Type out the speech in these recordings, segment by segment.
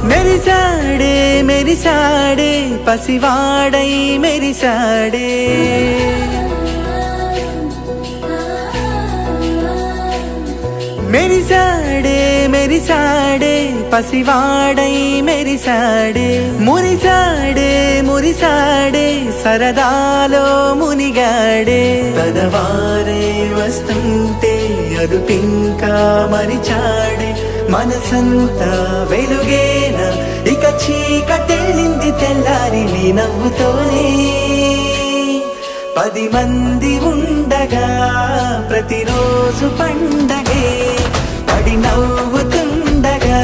మెరిసాడే మెరిసాడే పసివాడై మెరిసాడే మెరిసాడే మెరిసాడే పసివాడై మెరిసాడే మురిసాడే మురిసాడే సరదాలో మునిగాడే తనవారే వస్తుంటే అదుపింకా మరిచాడే మనసంతా వెలుగేన ఇక చీకటెళ్ళింది తెల్లారి నీ నవ్వుతోనే 10 మంది ఉండగా ప్రతిరోజు పండగే పడి నవ్వుతుండగా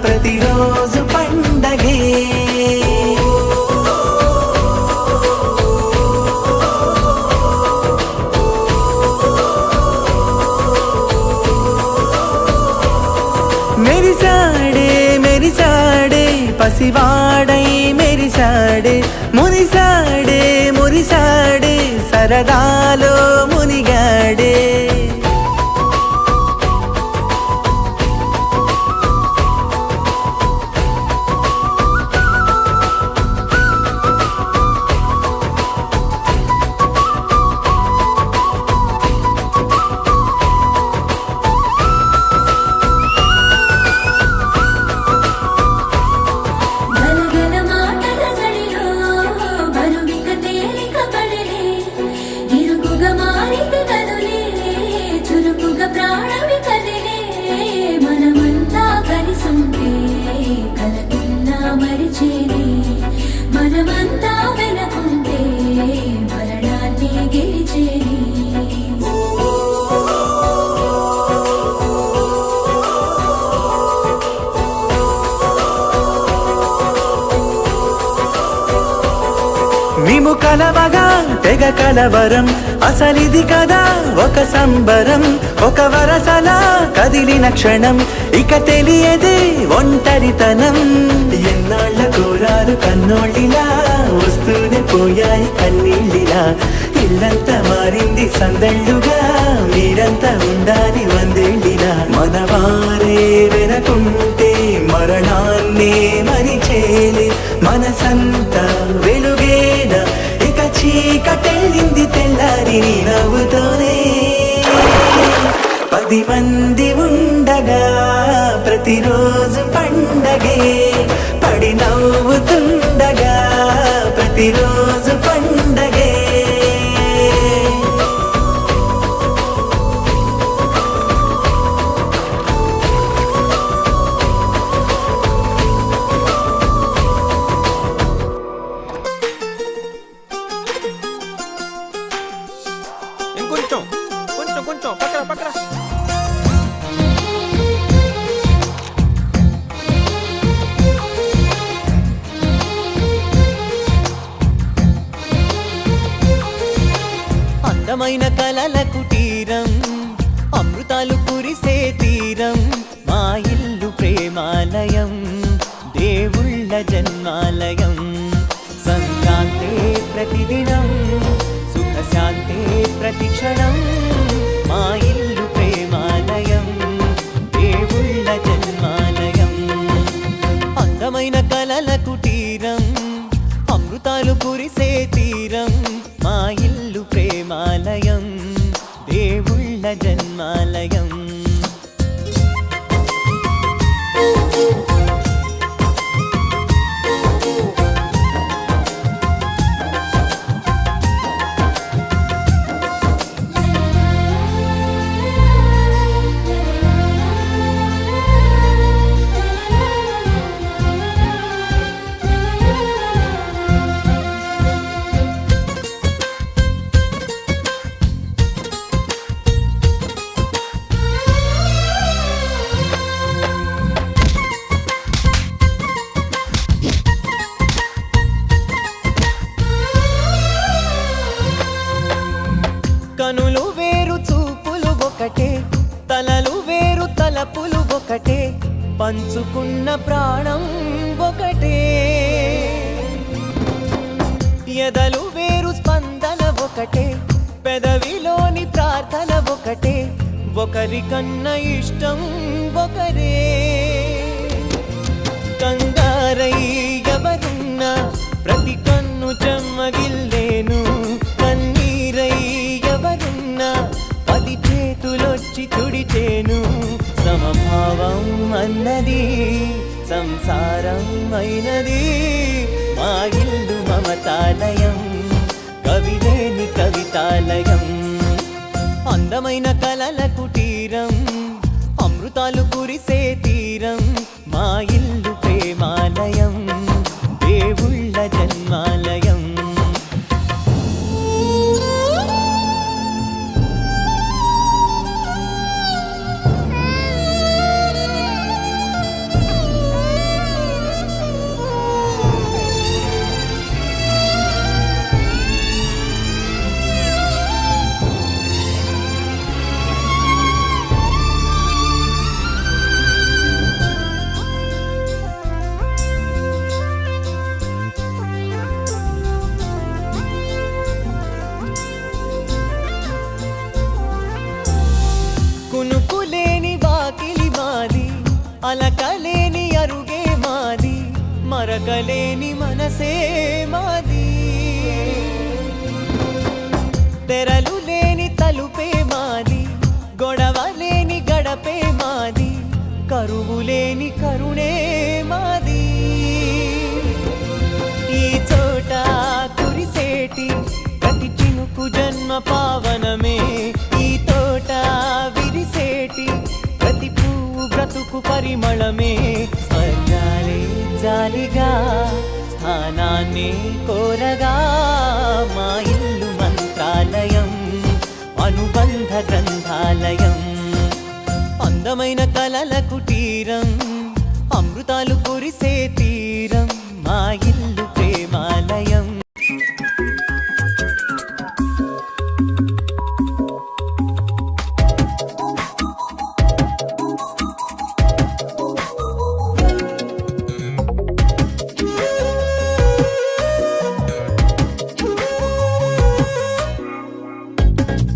ప్రతిరోజు పండగే మెరిసాడే మెరిసాడే పసివాడై మెరిసాడే మురిసాడే మురిసాడే సరదాలో మునిగాడే మనమంతా వెనకుంటే మరణాన్ని గెలిచేది మేము కలవగా తెగ కలవరం అసలిది కదా ఒక సంబరం ఒక వరసలా కదిలిన క్షణం ఇక తెలియదే ఒంటరితనం ఎన్నాళ్ళ కోరారు కన్నోళ్ళిలా వస్తూనే పోయాయి కన్నీళ్ళిలా ఇల్లంతా మారింది సందళ్ళుగా మీరంతా ఉండాలి వందేళ్ళిలా మనవారే వెనకుంటే మరణాన్నే మరిచేలే మనసంతా వెలుగేన ఇక చీకటెళ్ళింది తెల్లారి నీ నవ్వుతోనే 10 మంది ఉండగా ప్రతిరోజు పండగే పడి నవ్వుతుండగా ప్రతిరోజు పండగే కొంచెం పక్కన అందమైన కలల కుటీరం అమృతాలు కురిసే తీరం మా ఇల్లు ప్రేమాలయం దేవుళ్ళ జన్మాలయం సంక్రాంతే ప్రతిదినం సుఖశాంతే ప్రతిక్షణం మా ఇల్లు ప్రేమాలయం దేవుళ్ళ జన్మాలయం అందమైన కలల కుటీరం అమృతాలు కురిసే తీరం మా ఇల్లు ప్రేమాలయం దేవుళ్ళ జన్మాలయం పంచుకున్న ప్రాణం ఒకటే, ఎదలు వేరు స్పందన ఒకటే, పెదవిలోని ప్రార్థన ఒకటే, ఒకరికన్నా ఇష్టం ఒకరే. కంగారై ఎవరున్నా ప్రతి కన్ను చెమ్మగిల్లేను, కన్నీరై ఎవరున్నా 10 చేతులొచ్చి తుడిచేను. సమభావం అన్నది సంసారం అయినది, మా ఇల్లు మమతాలయం, కవిలేని కవితాలయం. అందమైన కలల కుటీరం, అమృతాలు కురిసే తీరం, మా ఇల్లు ప్రేమాలయం, దేవుళ్ళ జన్మాలయం. కునుకులేని వాకిలి మాది, అలకలేని అరుగే మాది, మరకలేని మనసే మాది. తెరలు లేని తలుపే మాది, గొడవలేని గడపే మాది, కరువులేని కరుణే మాది. ఈ చోట కురిసేటి ప్రతి చినుకు జన్మ పావనమే, ఈ తోట విరిసేటి ప్రతి పువ్వు బ్రతుకు పరిమళమే. స్వర్గాలే జాలిగా స్థానాన్ని కోరగా, మా ఇల్లు మంత్రాలయం, అనుబంధ గ్రంథాలయం. అందమైన కలల కుటీరం, అమృతాలు కురిసే తీరం, మా ఇల్లు ప్రేమాలయం.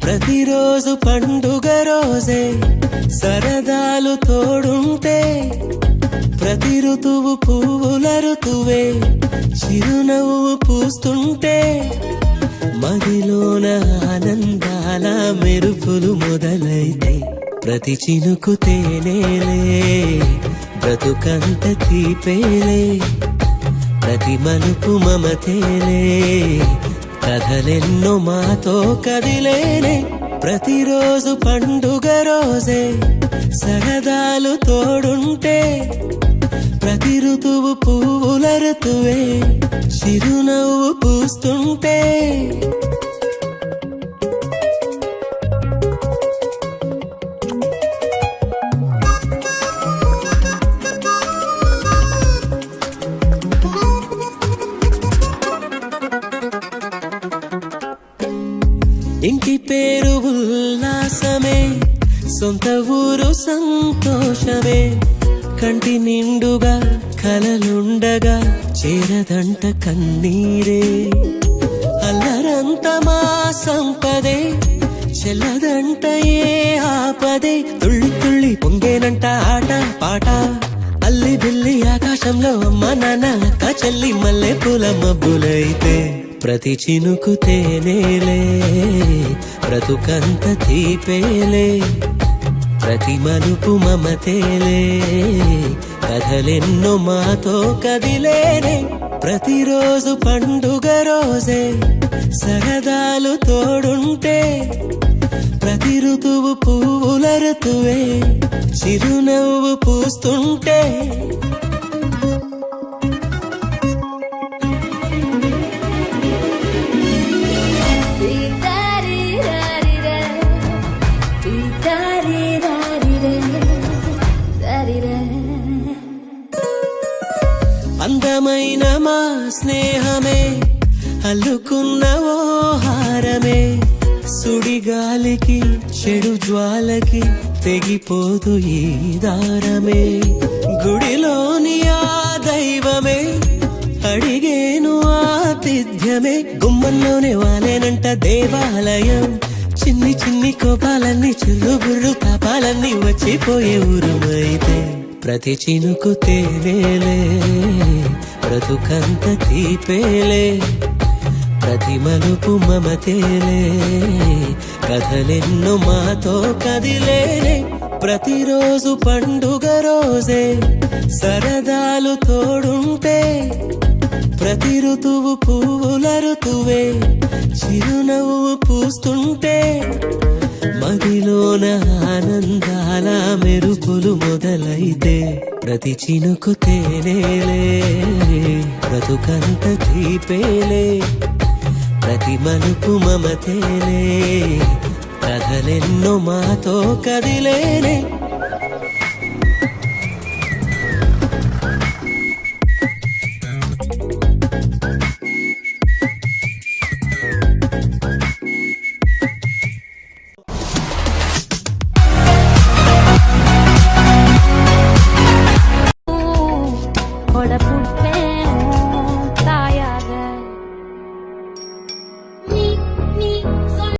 ప్రతిరోజు పండుగ రోజే, సరదాలు తోడుంటే, ప్రతి ఋతువు పువ్వుల ఋతువే, చిరునవ్వు పూస్తుంటే, మదిలోన ఆనందాల మెరుపులు మొదలైతే, ప్రతి చినుకు తేనేలే, బ్రతుకంత తీపేలే, ప్రతి మలుపు మమతేలే, కథలెన్నో మాతో కదిలేనే. ప్రతిరోజు పండుగ రోజే, సరదాలు తోడుంటే, ప్రతి ఋతువు పువ్వుల ఋతువే, చిరునవ్వు పూస్తుంటే. ఇంటి పేరు ఉల్లాసమే, సొంత ఊరు సంతోషమే, కంటి నిండుగా కలలుండగా చేరదంట కన్నీరే. అల్లరంత మా సంపదే, చెల్లదంట ఏ ఆపదే, తుళ్ళి తుళ్ళి పొంగేనంట ఆట పాట, అల్లి బిల్లి ఆకాశంలో అమ్మ నాన్న అక్క చెల్లి మల్లె పూల మబ్బులైతే, ప్రతి చినుకు తేనేలే, బ్రతుకంత తీపేలే, ప్రతి మలుపు మమతేలే, కథలెన్నో మాతో కదిలేనే. ప్రతిరోజు పండుగ రోజే, సరదాలు తోడుంటే, ప్రతి ఋతువు పువ్వుల ఋతువే, చిరునవ్వు పూస్తుంటే. అందమైన మా స్నేహమే, అల్లుకున్న ఓ హారమే, సుడిగాలికి చెడు జ్వాలకి తెగిపోదు ఈ దారమే గుడిలోని ఆ దైవమే అడిగేను ఆతిథ్యమే గుమ్మంలోనే వాలేనంట దేవాలయం చిన్ని చిన్ని కోపాలన్నీ చిల్లుబుర్రు పాపాలన్నీ వచ్చిపోయే ఊరుమైతే ప్రతి చినుకు తేనేలే బ్రతుకంత తీపేలే ప్రతి మలుపు మమతేలే కథలెన్నో మాతో కదిలేనే ప్రతిరోజు పండుగ రోజే సరదాలు తోడుంటే ప్రతి ఋతువు పువ్వుల ఋతువే చిరునవ్వు పూస్తుంటే మదిలోన ఆనందాల మెరుపులు మొదలైతే ప్రతి చినుకు తేనేలే బ్రతుకంత తీపేలే ప్రతి మలుపు మమతేలే కథలెన్నో మాతో కదిలేనే